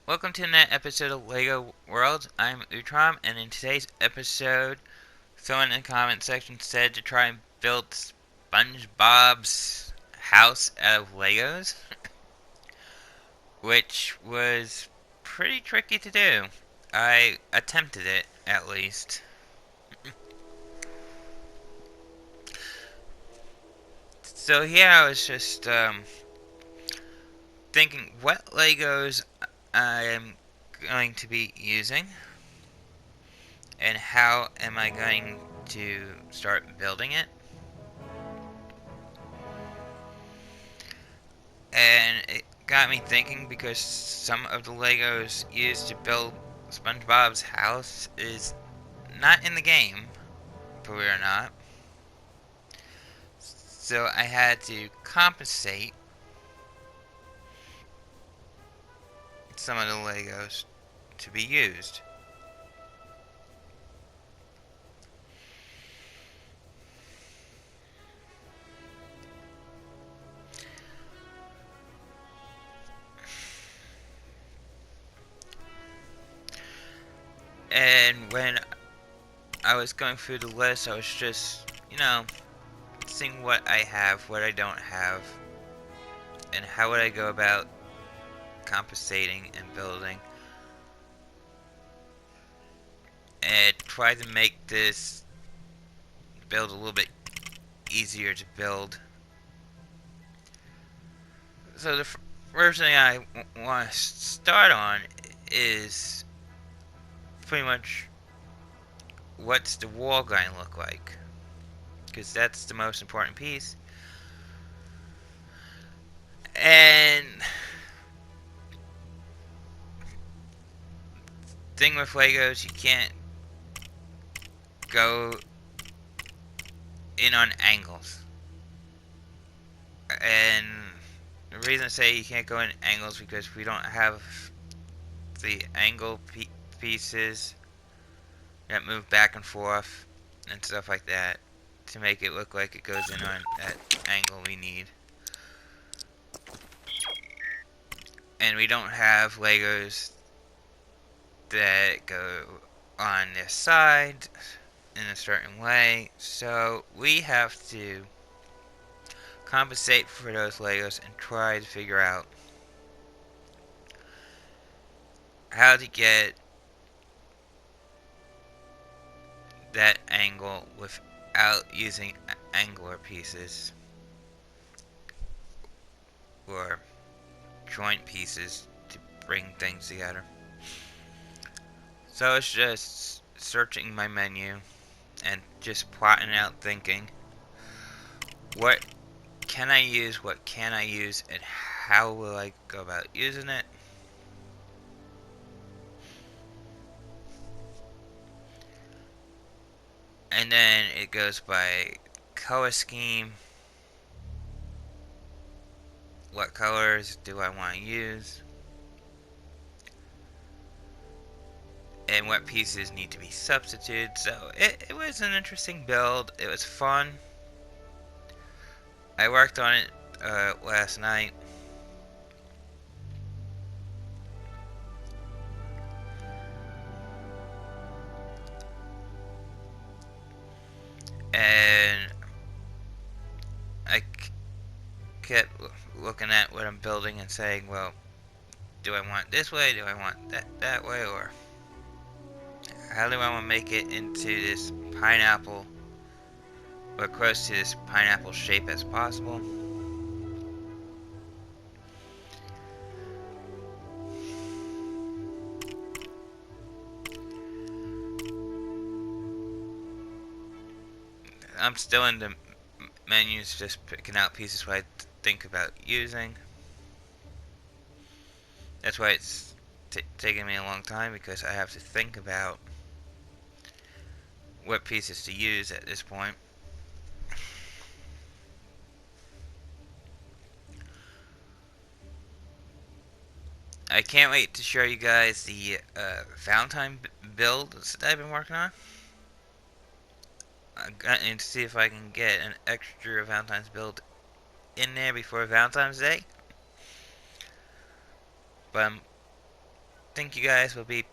Welcome to another episode of LEGO World. I'm Utrom, and in today's episode, someone in the comment section said to try and build Spongebob's house out of Legos, which was pretty tricky to do. I attempted it, at least. So yeah, I was just thinking what Legos I am going to be using, and how am I going to start building it. And it got me thinking because some of the Legos used to build SpongeBob's house is not in the game, believe it or not. So I had to compensate some of the Legos to be used. And when I was going through the list, I was just, seeing what I have, what I don't have, and how would I go about compensating and building. And try to make this build a little bit easier to build. So the first thing I want to start on is pretty much what's the wall going to look like, because that's the most important piece. And thing with Legos, you can't go in on angles. And the reason I say you can't go in angles because we don't have the angle pieces that move back and forth and stuff like that to make it look like it goes in on that angle we need. And we don't have Legos that go on this side in a certain way, so we have to compensate for those Legos and try to figure out how to get that angle without using angular pieces or joint pieces to bring things together. So it's just searching my menu and just plotting out, thinking what can I use, what can I use, and how will I go about using it. And then it goes by color scheme. What colors do I want to use? And what pieces need to be substituted. So it was an interesting build. It was fun. I worked on it last night. And I kept looking at what I'm building and saying, well, do I want this way? Do I want that way? Or how do I want to make it into this pineapple, or close to this pineapple shape as possible? I'm still in the menus, just picking out pieces what I think about using. That's why it's taking me a long time, because I have to think about what pieces to use at this point. I can't wait to show you guys the Valentine builds that I've been working on. I'm going to see if I can get an extra Valentine's build in there before Valentine's Day. But I'm think you guys will be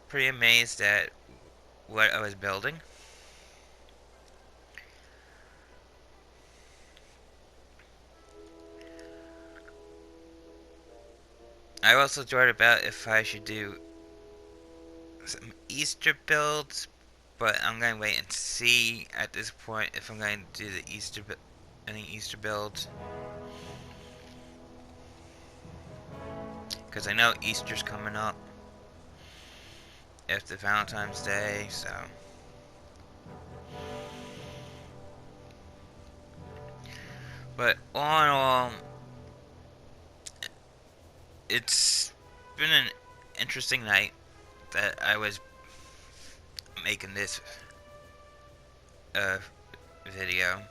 pretty amazed at what I was building. I also thought about if I should do some Easter builds, but I'm going to wait and see at this point if I'm going to do the any Easter builds. Because I know Easter's coming up after Valentine's Day, so. But all in all, it's been an interesting night that I was making this uh, video.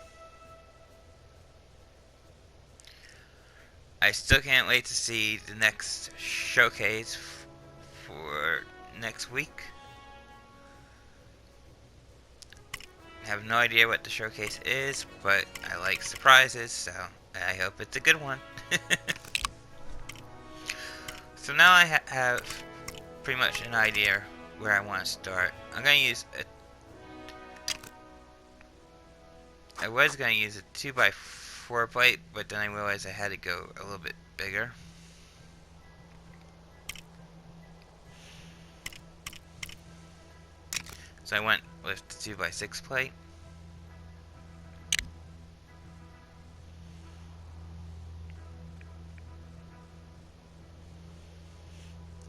I still can't wait to see the next showcase for next week. I have no idea what the showcase is, but I like surprises, so I hope it's a good one. So now I have pretty much an idea where I want to start. I'm going to use I was going to use a 2x4 plate, but then I realized I had to go a little bit bigger. So I went with the 2x6 plate.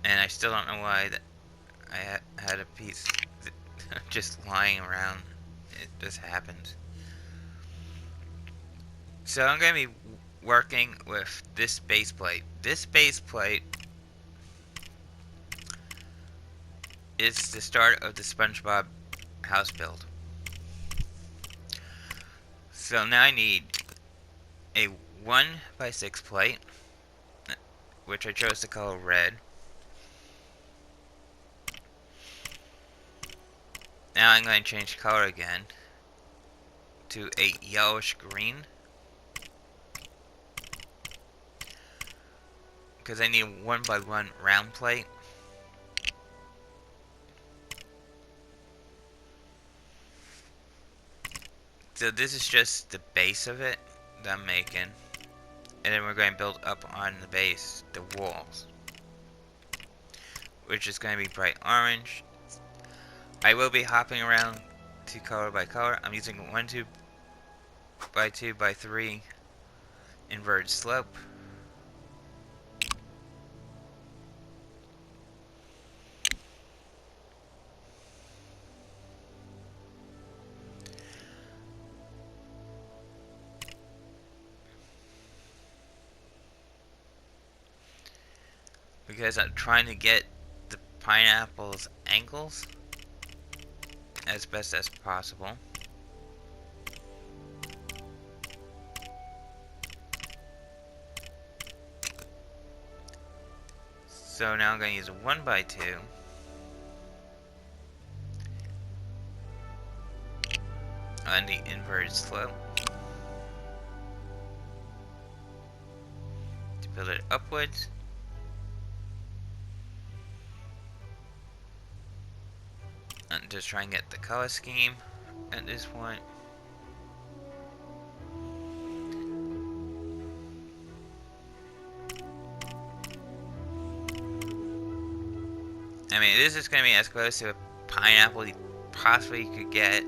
And I still don't know why I had a piece just lying around. It just happens. So I'm going to be working with this base plate. This base plate is the start of the Spongebob house build. So now I need a 1x6 plate, which I chose to color red. Now I'm going to change color again to a yellowish green, because I need a 1x1 round plate. So this is just the base of it that I'm making, and then we're going to build up on the base, the walls, which is going to be bright orange. I will be hopping around to color by color. I'm using 1 2x2x3 inverted slope. Because I'm trying to get the pineapple's angles as best as possible. So now I'm going to use a 1x2 on the inverted slope to build it upwards. And just try and get the color scheme at this point. I mean, this is going to be as close to a pineapple you possibly could get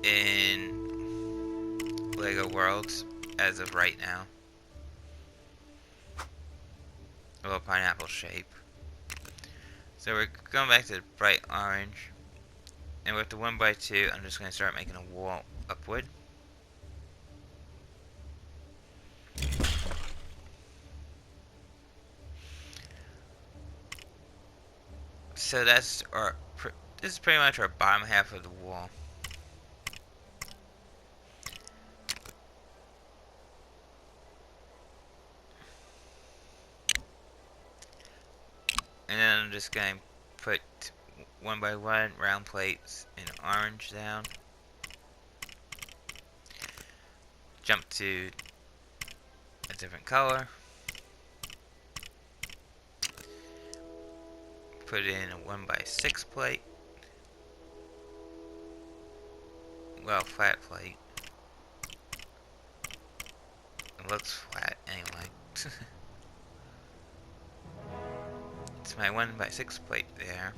in LEGO Worlds as of right now. A little pineapple shape. So we're going back to the bright orange. And with the 1x2, I'm just going to start making a wall upward. So that's this is pretty much our bottom half of the wall. And then I'm just going to put 1x1 round plates in orange down. Jump to a different color. put in a 1x6 plate. Well, flat plate. It looks flat anyway. It's my 1x6 plate there.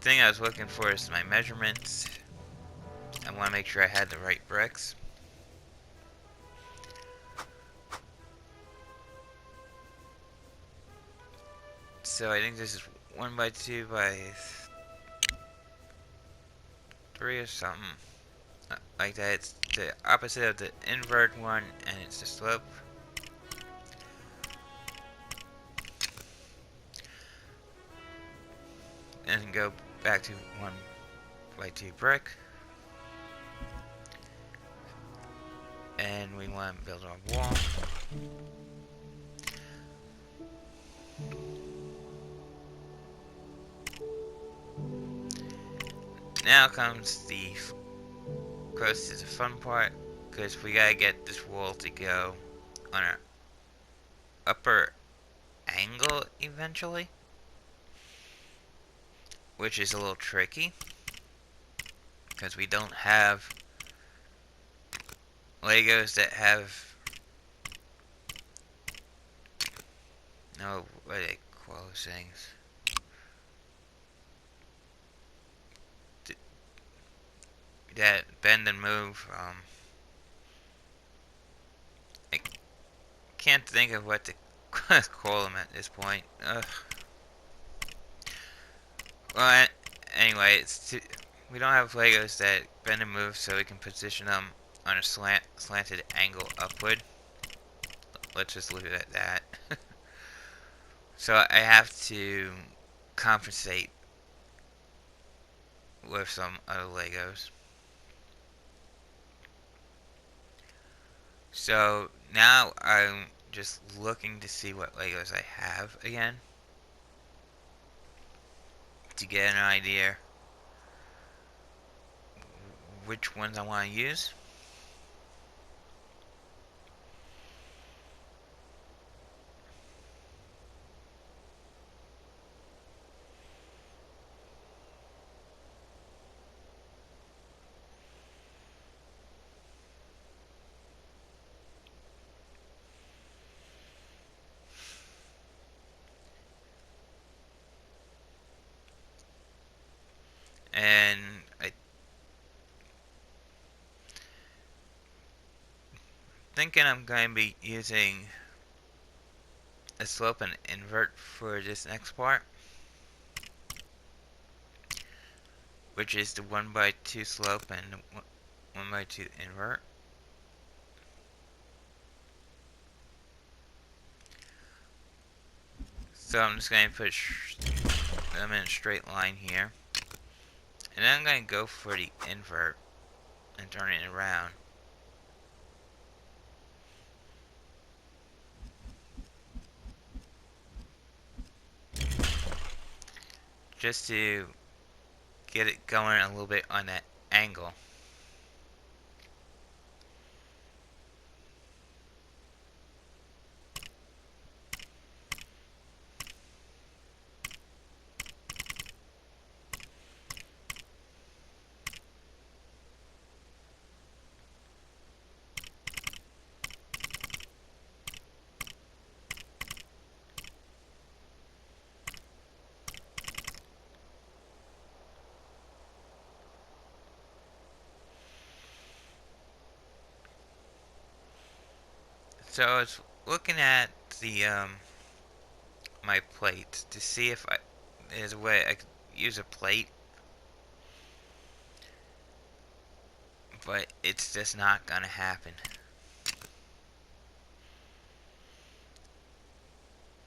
Thing I was looking for is my measurements. I want to make sure I had the right bricks. So I think this is 1x2x3 or something like that. It's the opposite of the invert one, and it's the slope. And go back to 1x2 brick. And we want to build our wall. Now comes the close to the fun part, because we gotta get this wall to go on our upper angle eventually, which is a little tricky because we don't have Legos that have no, what do they call those things? That bend and move. I can't think of what to call them at this point. Ugh. Well, anyway, we don't have Legos that bend and move, so we can position them on a slanted angle upward. Let's just leave it at that. So I have to compensate with some other Legos. So now I'm just looking to see what Legos I have again, to get an idea which ones I want to use. And I thinking I'm going to be using a slope and invert for this next part, which is the 1x2 slope and 1x2 invert. So I'm just going to put them in a straight line here, and then I'm going to go for the invert and turn it around. Just to get it going a little bit on that angle. So I was looking at the my plates to see if there's a way I could use a plate, but it's just not gonna happen.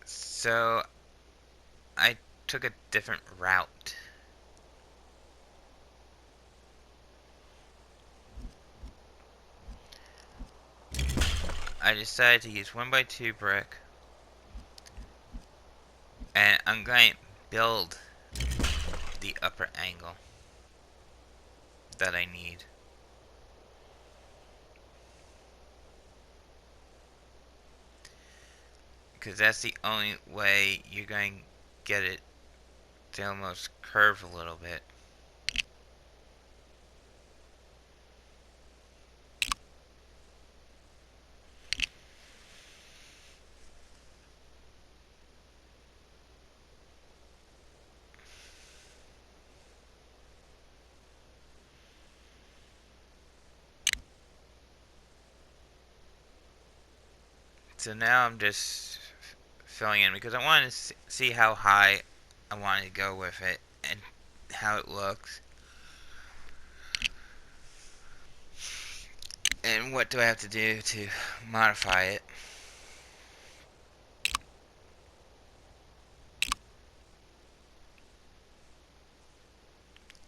So I took a different route. I decided to use 1x2 brick, and I'm going to build the upper angle that I need. because that's the only way you're going to get it to almost curve a little bit. So now I'm just filling in because I want to see how high I want to go with it and how it looks. And what do I have to do to modify it?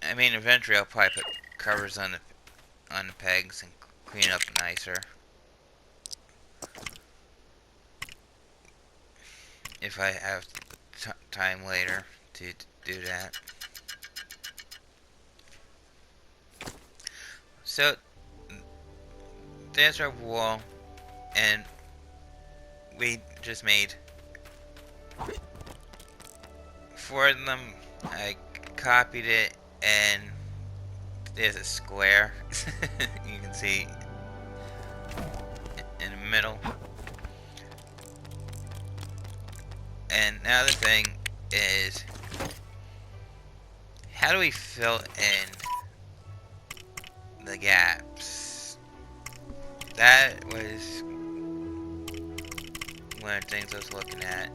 I mean, eventually I'll probably put covers on the pegs and clean it up nicer. If I have time later to do that. So there's our wall, and we just made 4 of them. I copied it, and there's a square. You can see in the middle. And now the thing is, how do we fill in the gaps? That was one of the things I was looking at.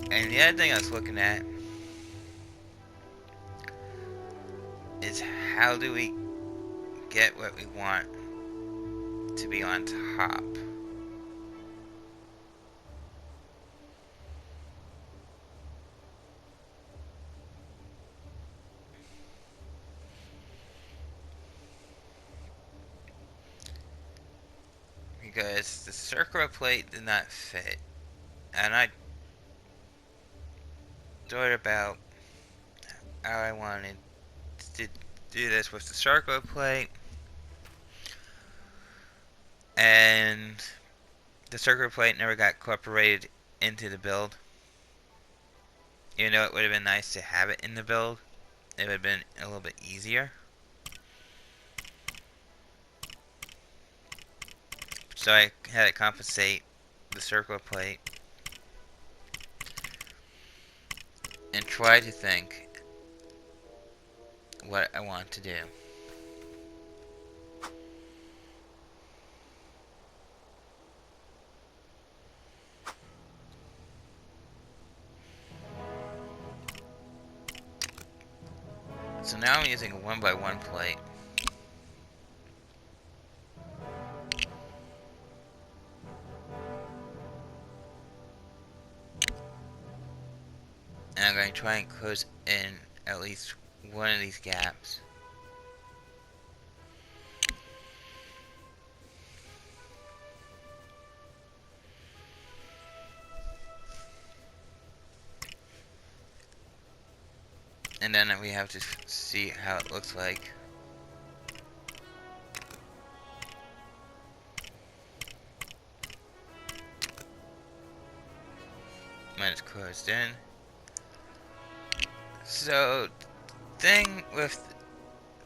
And the other thing I was looking at is how do we get what we want to be on top? Because the circular plate did not fit. And I thought about how I wanted to do this with the circular plate. And the circular plate never got incorporated into the build. Even though it would have been nice to have it in the build, it would have been a little bit easier. So I had to compensate the circular plate and try to think what I want to do. So now I'm using a 1x1 plate. And I'm going to try and close in at least one of these gaps. And then we have to see how it looks like. When it's closed in. So, thing with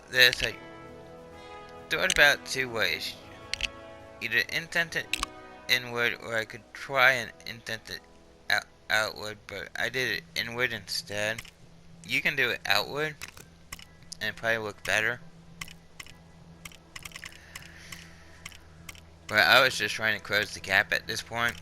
this, I thought about 2 ways. Either indent it inward, or I could try and indent it outward, but I did it inward instead. You can do it outward, and it probably look better. But I was just trying to close the gap at this point.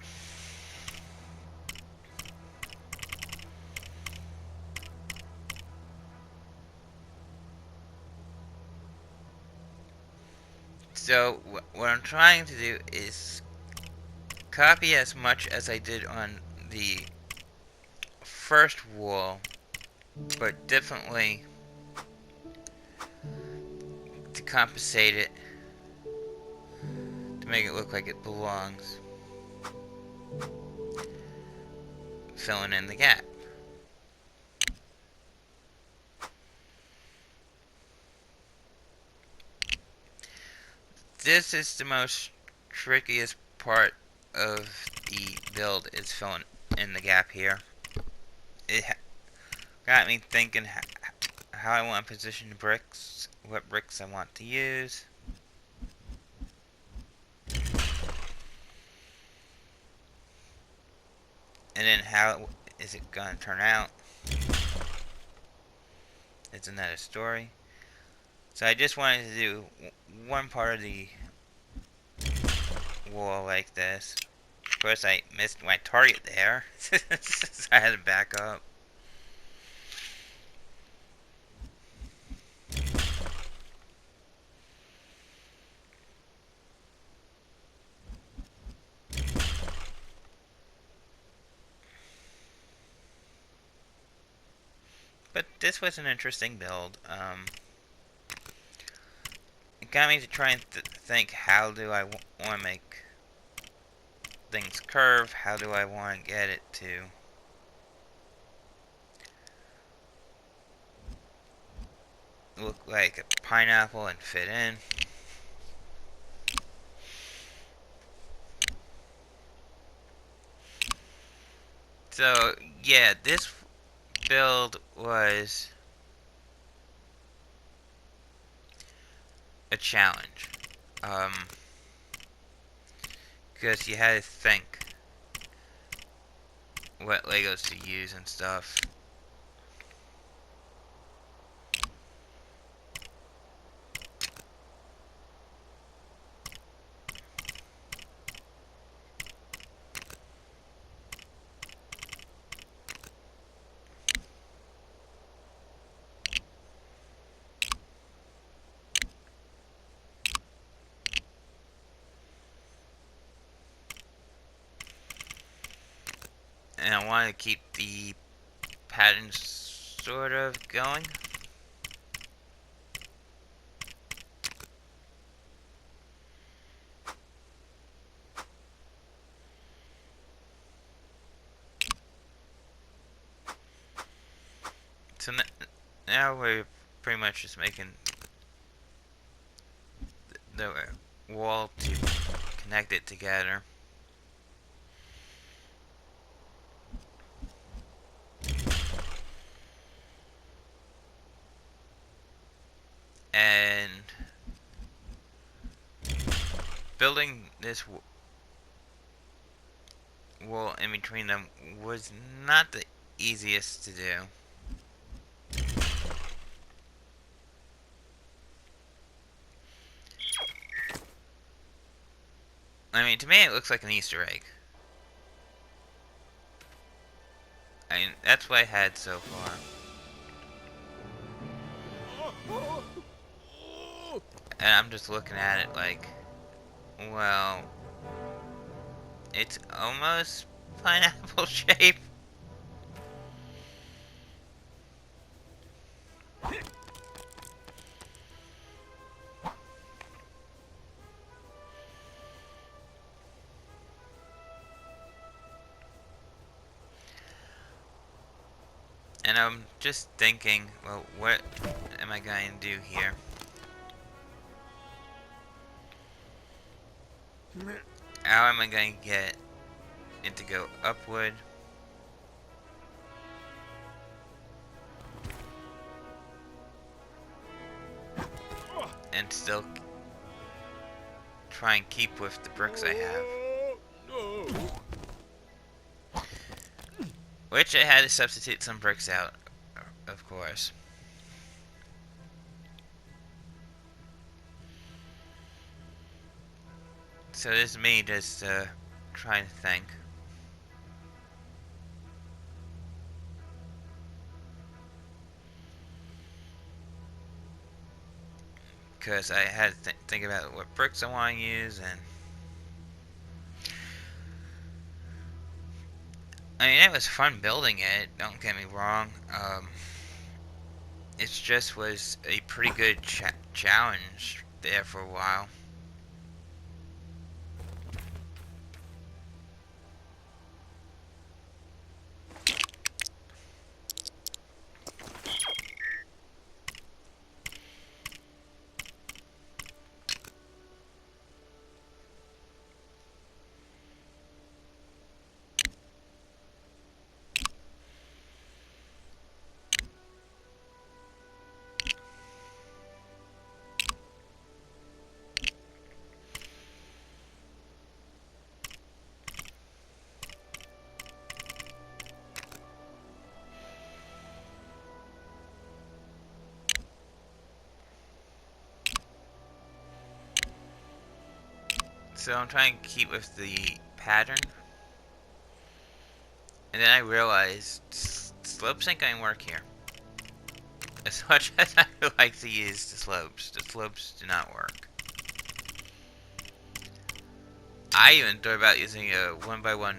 So what I'm trying to do is copy as much as I did on the first wall, but differently to compensate it, to make it look like it belongs, filling in the gap. This is the most trickiest part of the build is filling in the gap here. It got me thinking how I want to position the bricks, what bricks I want to use. And then how is it going to turn out? It's another story. So I just wanted to do one part of the wall like this. Of course I missed my target there. So I had to back up. But this was an interesting build. It got me to try and think, how do I want to make things curve? How do I want to get it to look like a pineapple and fit in? So, yeah, this build was a challenge. Because you had to think what Legos to use and stuff. And I wanted to keep the patterns sort of going. So now we're pretty much just making the wall to connect it together. And building this wall in between them was not the easiest to do. I mean, to me it looks like an Easter egg. I mean, that's what I had so far. And I'm just looking at it like, well, it's almost pineapple shape. And I'm just thinking, well, what am I going to do here? How am I going to get it to go upward? And still try and keep with the bricks I have. Which I had to substitute some bricks out, of course. So this is me just trying to think. Because I had to think about what bricks I want to use, and I mean, it was fun building it, don't get me wrong. It just was a pretty good challenge there for a while. So I'm trying to keep with the pattern. And then I realized slopes ain't going to work here. As much as I would like to use the slopes do not work. I even thought about using a 1x1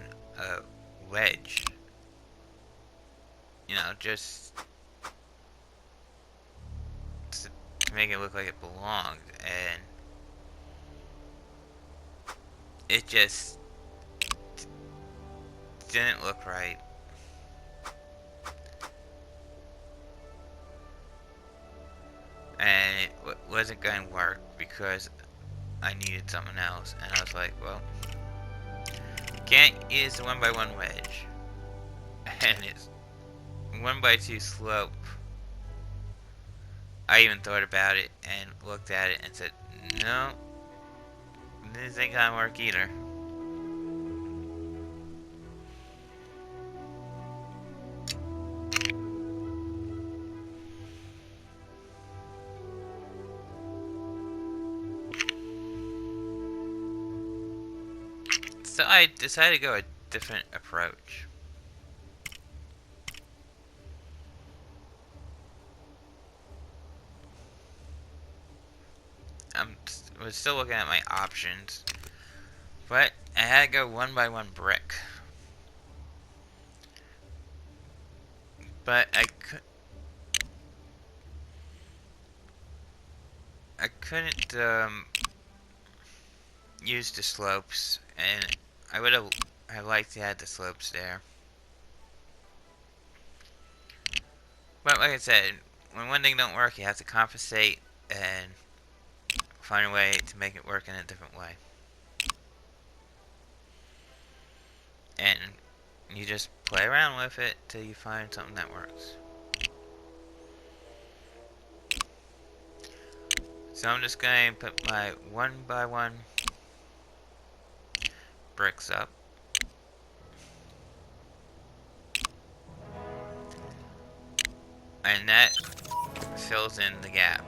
wedge. You know, just to make it look like it belonged. And it just didn't look right. And it wasn't going to work because I needed something else. And I was like, well, can't use the 1x1 wedge. And it's 1x2 slope. I even thought about it and looked at it and said, no, this ain't gonna work either. So I decided to go a different approach. Was still looking at my options, but I had to go 1x1 brick. But I couldn't use the slopes, and I would have liked to have the slopes there. But like I said, when one thing don't work, you have to compensate and find a way to make it work in a different way. And you just play around with it till you find something that works. So I'm just going to put my 1x1 bricks up. And that fills in the gap.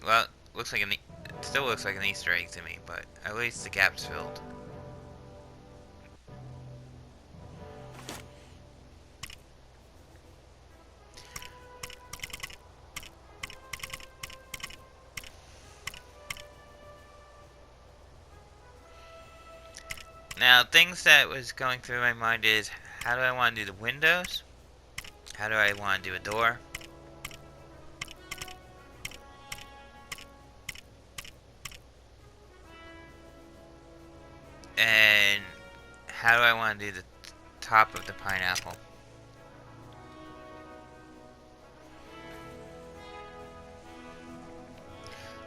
Well, looks like it still looks like an Easter egg to me, but at least the gap's filled. Now, things that was going through my mind is, how do I want to do the windows? How do I want to do a door? And how do I want to do the top of the pineapple?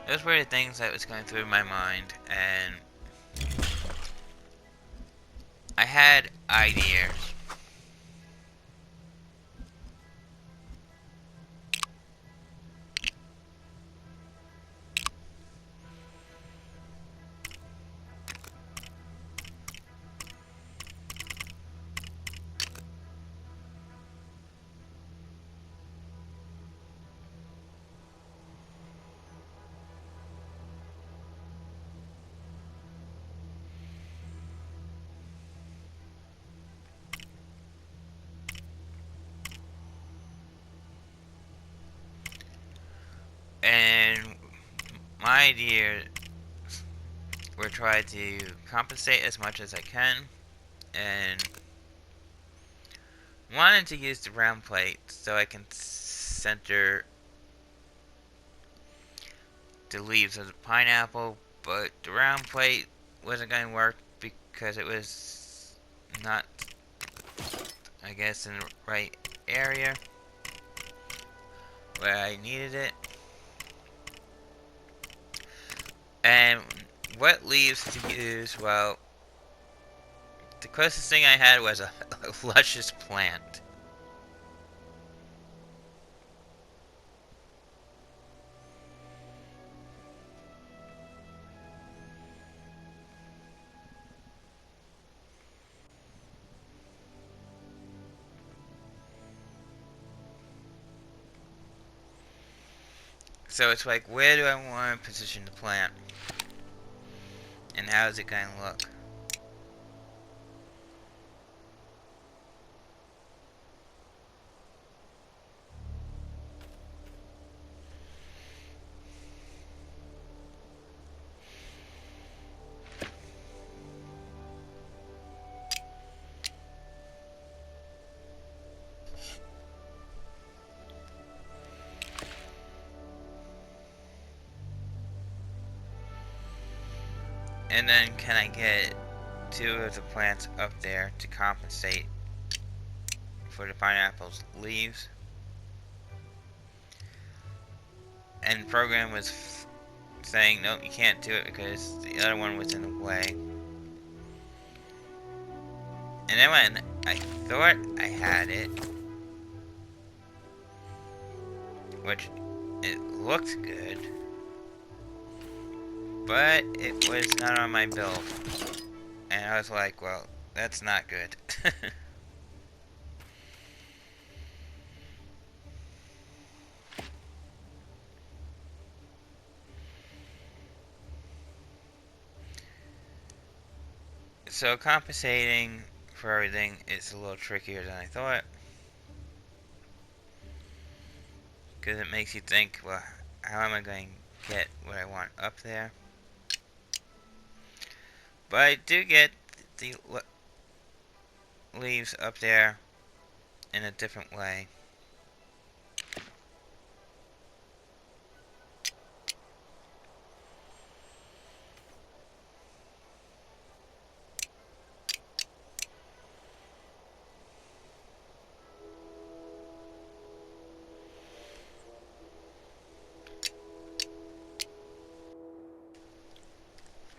Those were the things that was going through my mind, and I had ideas. And my idea were try to compensate as much as I can, and wanted to use the round plate so I can center the leaves of the pineapple, but the round plate wasn't going to work because it was not, I guess, in the right area where I needed it. And what leaves to use? Well, the closest thing I had was a luscious plant. So it's like, where do I want to position the plant? And how's it gonna look? And then can I get 2 of the plants up there to compensate for the pineapple's leaves? And the program was saying, nope, you can't do it because the other one was in the way. And then when I thought I had it, which it looked good, but it was not on my build. And I was like, well, that's not good. So compensating for everything is a little trickier than I thought. Because it makes you think, well, how am I going to get what I want up there? But I do get the leaves up there in a different way.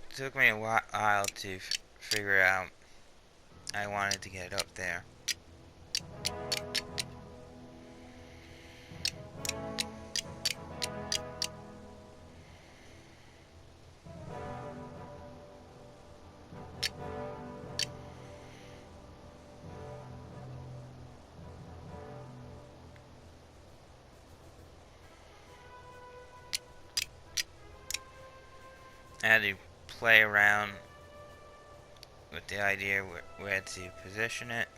It took me a while to figure out I wanted to get it up there. I had to play around with the idea where to position it.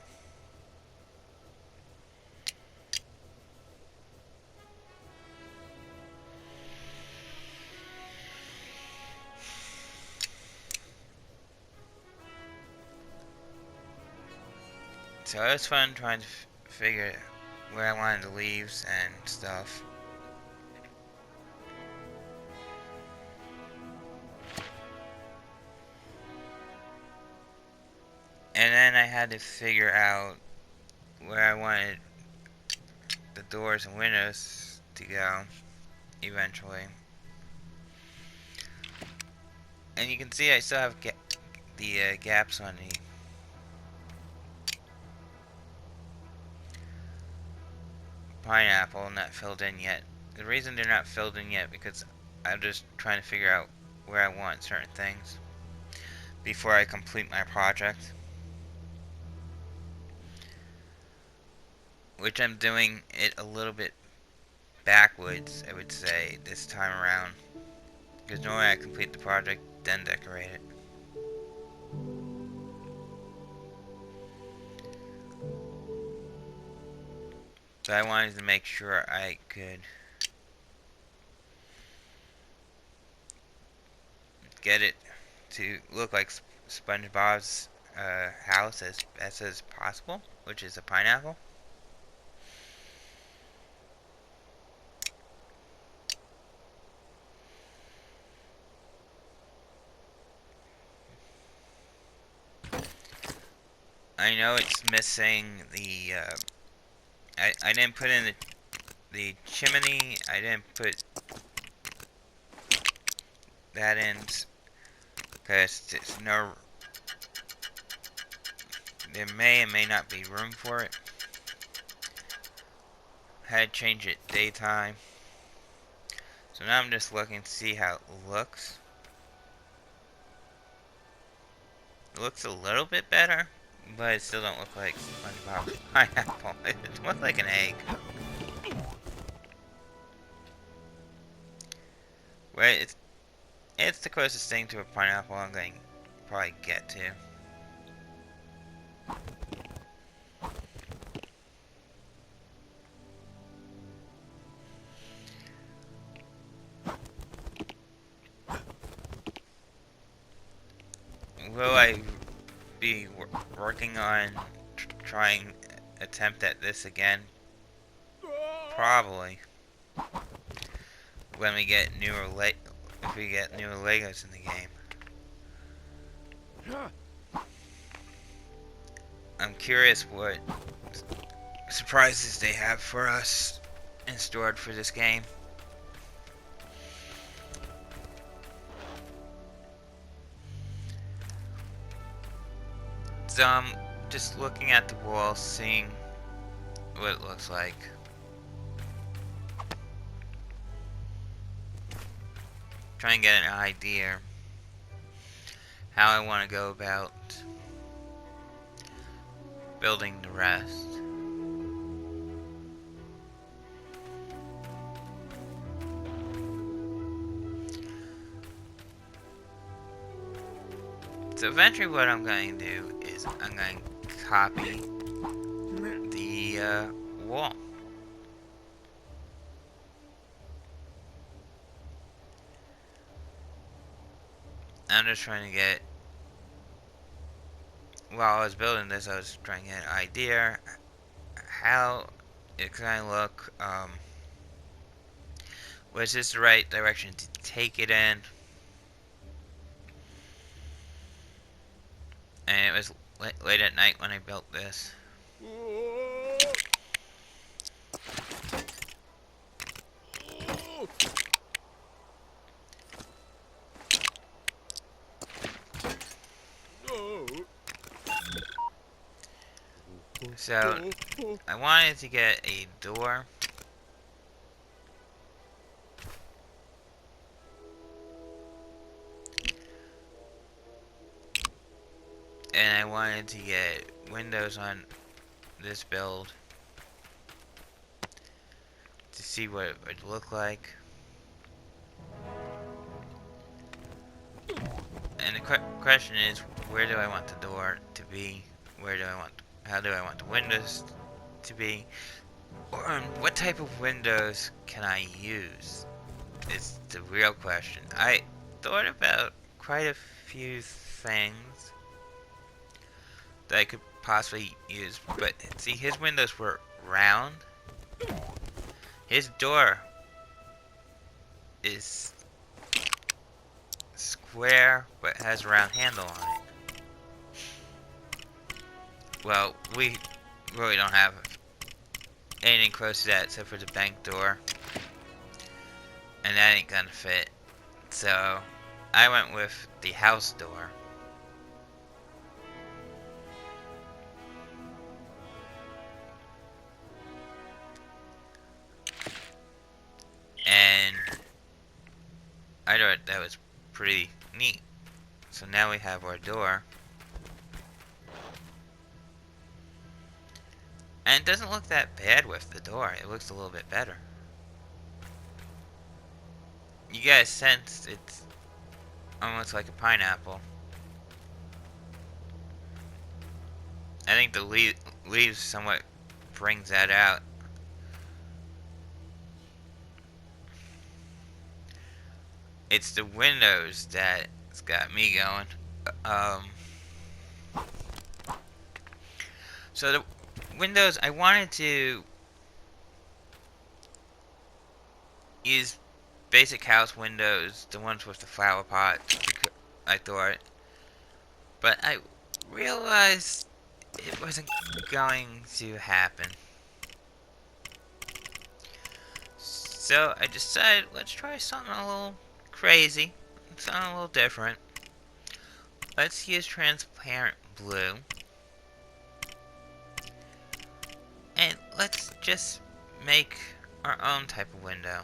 So it was fun trying to figure where I wanted the leaves and stuff. And then I had to figure out where I wanted the doors and windows to go eventually. And you can see I still have the gaps on the pineapple not filled in yet. The reason they're not filled in yet because I'm just trying to figure out where I want certain things before I complete my project. Which I'm doing it a little bit backwards, I would say, this time around. Because normally I complete the project, then decorate it. So I wanted to make sure I could get it to look like Spongebob's house as best as possible, which is a pineapple. I know it's missing the, I didn't put in the chimney, I didn't put that in, because there's no, there may and may not be room for it. Had to change it daytime. So now I'm just looking to see how it looks. It looks a little bit better, but it still don't look like SpongeBob pineapple. It looks like an egg. Right? It's the closest thing to a pineapple I'm going to probably get to. Will I be working on trying attempt at this again? Probably. When we get if we get newer Legos in the game. I'm curious what surprises they have for us in store for this game. So I'm just looking at the wall, seeing what it looks like. Trying to get an idea how I want to go about building the rest. So eventually what I'm going to do is I'm going to copy the wall. I'm just trying to get, while I was building this, I was trying to get an idea how it's going to look. Was this the right direction to take it in? And it was late at night when I built this. So, I wanted to get a door. And I wanted to get windows on this build to see what it would look like. And the question is, where do I want the door to be? How do I want the windows to be? Or what type of windows can I use? It's the real question. I thought about quite a few things that I could possibly use, but see, his windows were round. His door is square, but has a round handle on it. Well, we really don't have anything close to that except for the bank door, and that ain't gonna fit. So I went with the house door. And I thought that was pretty neat. So now we have our door. And it doesn't look that bad with the door. It looks a little bit better. You guys sense it's almost like a pineapple. I think the leaves somewhat brings that out. It's the windows that's got me going. So the windows, I wanted to use basic house windows, the ones with the flower pots, I thought. But I realized it wasn't going to happen. So I decided, let's try something a little crazy, something a little different. Let's use transparent blue. And let's just make our own type of window.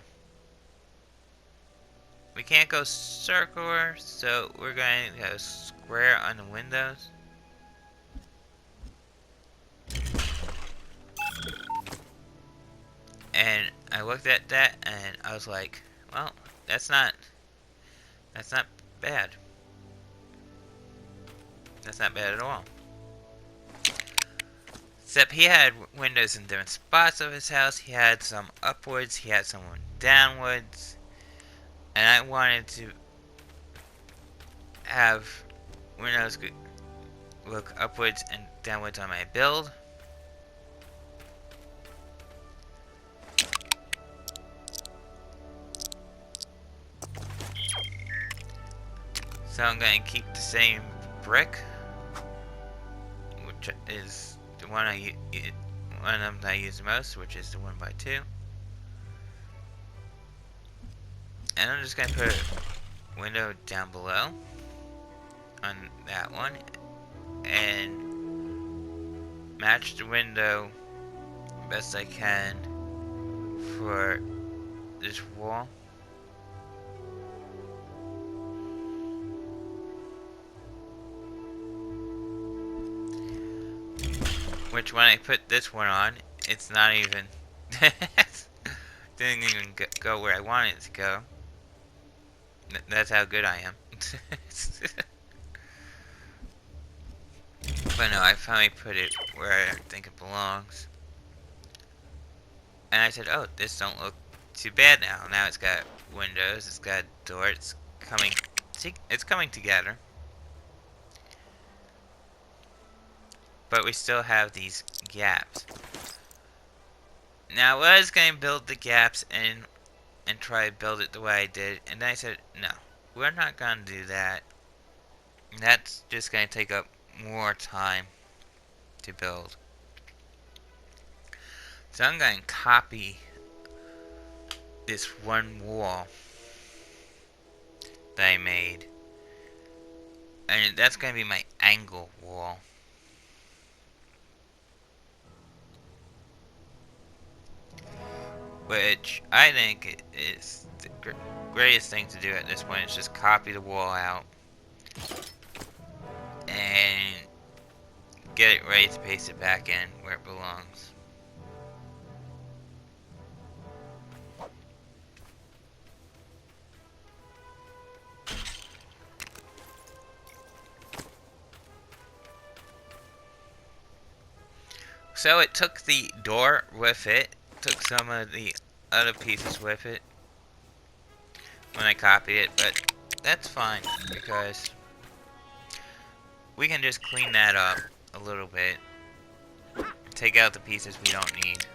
We can't go circular, so we're going to go square on the windows. And I looked at that and I was like, well, that's not That's not bad. That's not bad at all. Except he had windows in different spots of his house. He had some upwards, he had some downwards. And I wanted to have windows look upwards and downwards on my build. So I'm going to keep the same brick, which is the one one of them that I use the most, which is the 1x2. And I'm just going to put a window down below on that one and match the window best I can for this wall. Which when I put this one on, it's not even didn't even go where I wanted it to go. That's how good I am. But no, I finally put it where I think it belongs. And I said, oh, this don't look too bad now. Now it's got windows, it's got a door, it's coming together. But we still have these gaps. Now I was going to build the gaps and try to build it the way I did. And then I said, no, we're not going to do that. That's just going to take up more time to build. So I'm going to copy this one wall that I made. And that's going to be my angle wall. Which I think is the greatest thing to do at this point is just copy the wall out and get it ready to paste it back in where it belongs. So it took the door with it, took some of the other pieces with it when I copied it, but that's fine because we can just clean that up a little bit, take out the pieces we don't need.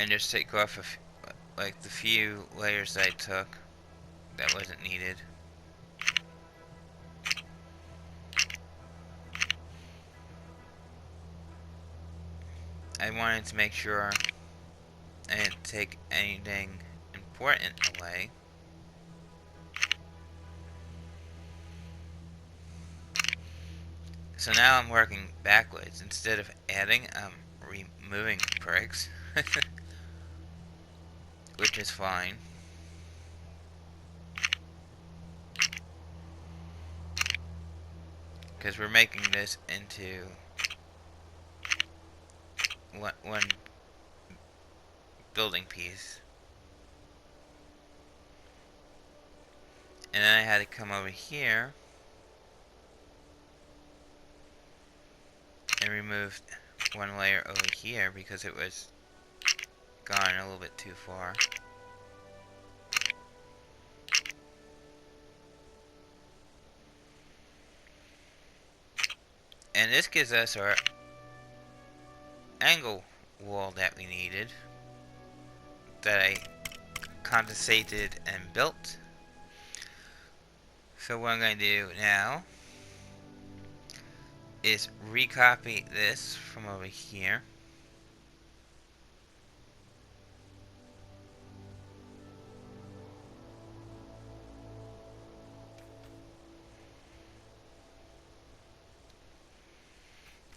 And just take off like the few layers I took that wasn't needed. I wanted to make sure I didn't take anything important away. So now I'm working backwards. Instead of adding, I'm removing bricks. Which is fine. Because we're making this into one building piece. And then I had to come over here and remove one layer over here because it was gone a little bit too far. And this gives us our angle wall that we needed, that I compensated and built. So what I'm going to do now is recopy this from over here.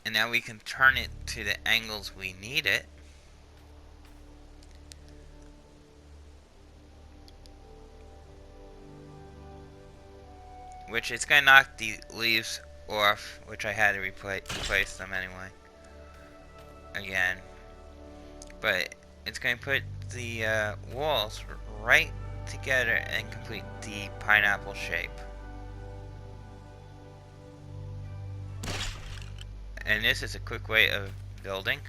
And now we can turn it to the angles we need it. which it's gonna knock the leaves off, which I had to replace them anyway. Again, but it's gonna put the walls right together and complete the pineapple shape. And this is a quick way of building.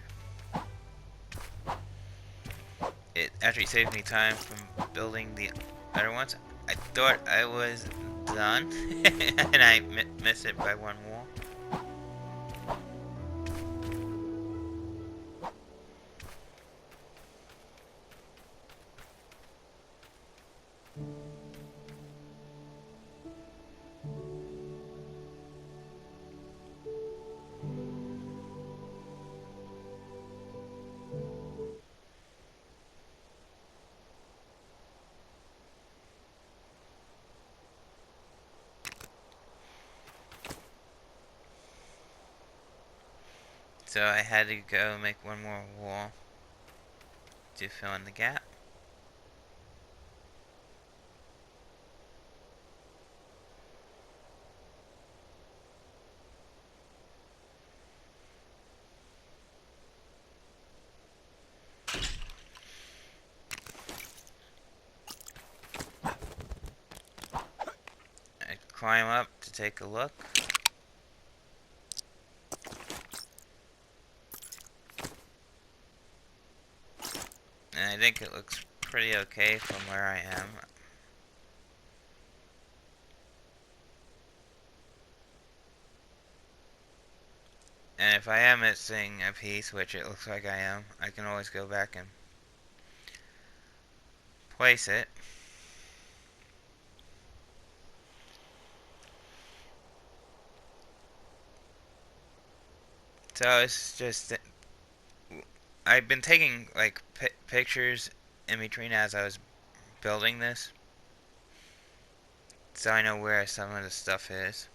It actually saved me time from building the other ones. I thought I was done, and I missed it by one wall. So I had to go make one more wall to fill in the gap. I climb up to take a look. And I think it looks pretty okay from where I am. And if I am missing a piece, which it looks like I am, I can always go back and place it. So it's just, I've been taking like pictures in between as I was building this, so I know where some of the stuff is.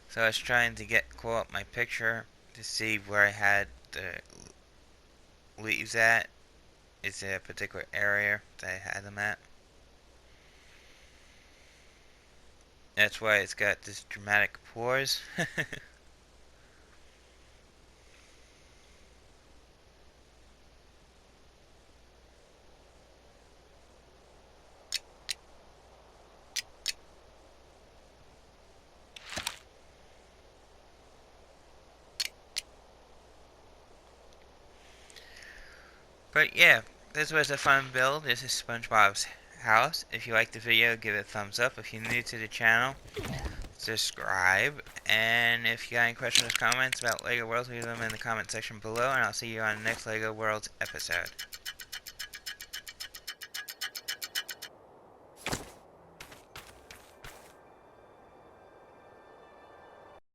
So I was trying to pull up my picture to see where I had the leaves at. Is there a particular area that I had them at? That's why it's got this dramatic pores. But yeah, this was a fun build. This is SpongeBob's house. If you liked the video, give it a thumbs up. If you're new to the channel, subscribe. And if you got any questions or comments about LEGO Worlds, leave them in the comment section below. And I'll see you on the next LEGO Worlds episode.